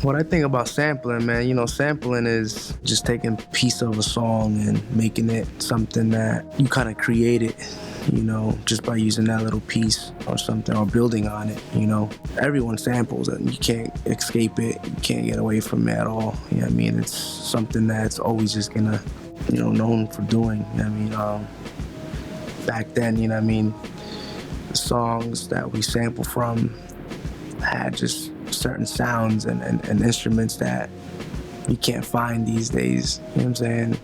What I think about sampling, man, sampling is just taking a piece of a song and making it something that you kind of created, just by using that little piece or something, or building on it, Everyone samples and you can't escape it. You can't get away from it at all. You know what I mean? It's something that's always just gonna, known for doing. You know what I mean? Back then, the songs that we sample from had just certain sounds and instruments that you can't find these days. You know what I'm saying?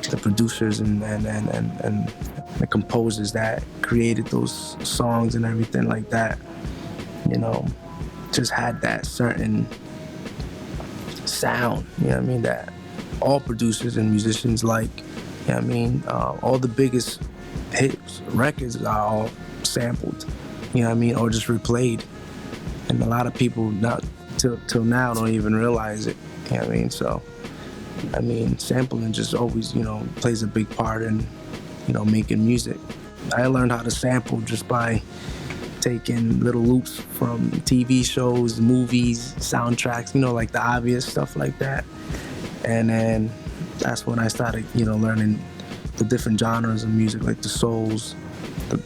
The producers and the composers that created those songs and everything like that, just had that certain sound, that all producers and musicians like. All the biggest hits, records are all sampled, or just replayed. And a lot of people not till now don't even realize it. So sampling just always, plays a big part in, making music. I learned how to sample just by taking little loops from TV shows, movies, soundtracks, like the obvious stuff like that. And then that's when I started, learning the different genres of music, like the souls, the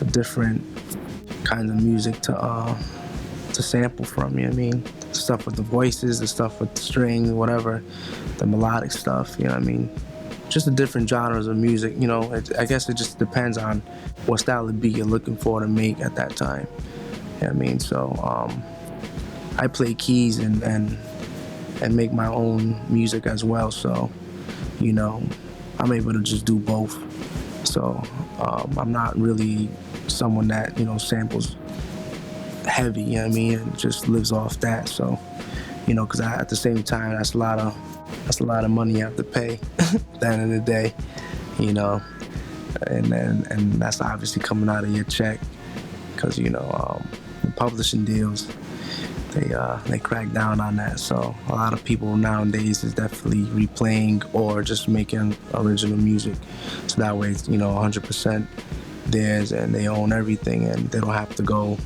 different kinds of music to sample from. The stuff with the voices, the stuff with the strings, whatever, the melodic stuff. Just the different genres of music. I guess it just depends on what style of beat you're looking for to make at that time. So I play keys and make my own music as well. So I'm able to just do both. So I'm not really someone that, samples heavy, and just lives off that. So, because at the same time, that's a lot of money you have to pay at the end of the day, and that's obviously coming out of your check, because, the publishing deals, they crack down on that. So a lot of people nowadays is definitely replaying or just making original music. So that way it's, 100% theirs and they own everything and they don't have to go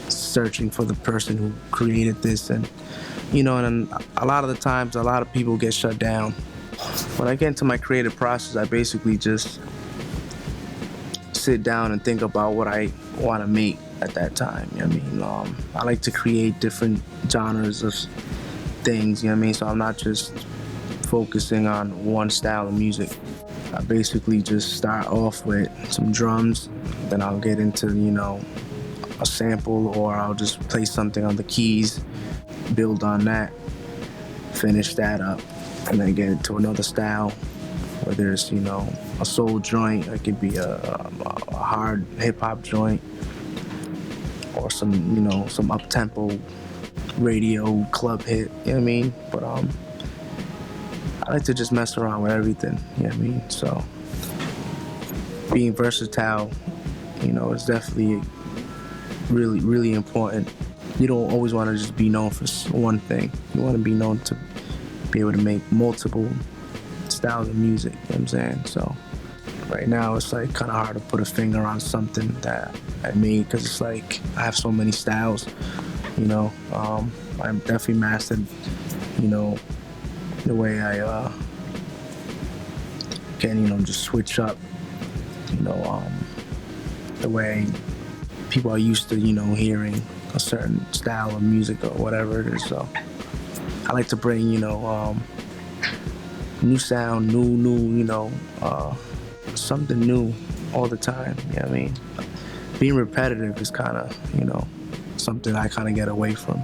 searching for the person who created this. And, and a lot of the times, a lot of people get shut down. When I get into my creative process, I basically just sit down and think about what I want to make at that time. I like to create different genres of things, so I'm not just focusing on one style of music. I basically just start off with some drums, then I'll get into, a sample, or I'll just play something on the keys, build on that, finish that up, and then get into another style, whether it's, a soul joint, it could be a hard hip-hop joint, or some up-tempo radio club hit, But I like to just mess around with everything, So being versatile, is definitely really, really important. You don't always want to just be known for one thing. You want to be known to be able to make multiple styles of music, So right now it's like kind of hard to put a finger on something that I made, because it's like I have so many styles, I'm definitely mastered, the way I can, just switch up, the way people are used to, hearing a certain style of music or whatever it is. So I like to bring, new sound, new, something new all the time. Being repetitive is kind of, something I kind of get away from.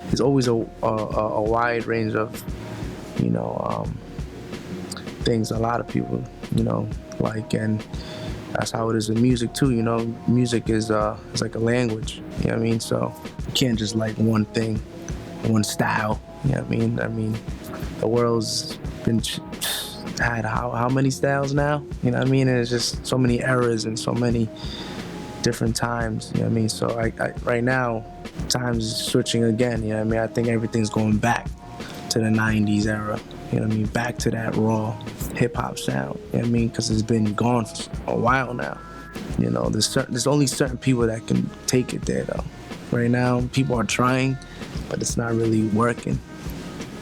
There's always a wide range of, things a lot of people, like, and that's how it is in music too. Music is it's like a language. So you can't just like one thing, one style. The world's been had how many styles now? And it's just so many eras and so many different times. So I right now, times is switching again. I think everything's going back to the 90s era. Back to that raw hip hop sound. Because it's been gone for a while now. You know, there's only certain people that can take it there though. Right now, people are trying, but it's not really working.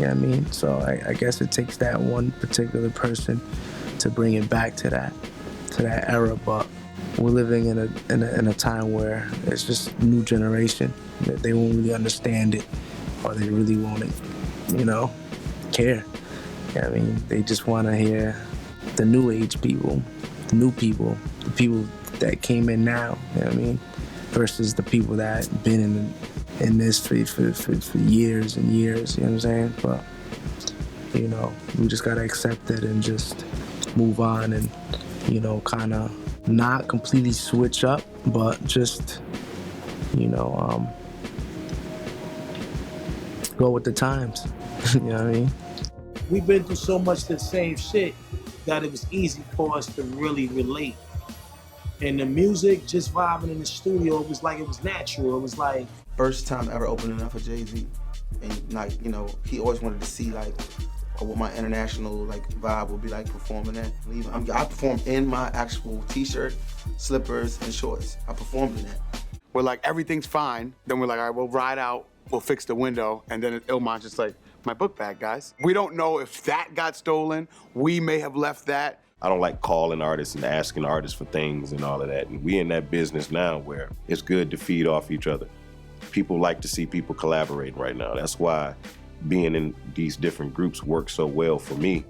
You know what I mean? So I guess it takes that one particular person to bring it back to that era. But we're living in a time where it's just new generation. They won't really understand it, or they really won't, you know, care. You know what I mean? They just want to hear the new age people, the new people, the people that came in now. You know what I mean? Versus the people that been in this for years and years. You know what I'm saying? But you know, we just gotta accept it and just move on and, you know, kind of not completely switch up, but just, you know, go with the times. You know what I mean? We've been through so much the same shit that it was easy for us to really relate. And the music, just vibing in the studio, it was like it was natural. It was like first time ever opening up for Jay-Z, and like, you know, he always wanted to see like what my international like vibe would be like performing at. I performed in my actual t-shirt, slippers, and shorts. I performed in that. We're like, everything's fine. Then we're like, all right, we'll ride out, we'll fix the window. And then Illman's just like, my book bag, guys. We don't know if that got stolen. We may have left that. I don't like calling artists and asking artists for things and all of that. And we in that business now where it's good to feed off each other. People like to see people collaborating right now. That's why being in these different groups works so well for me.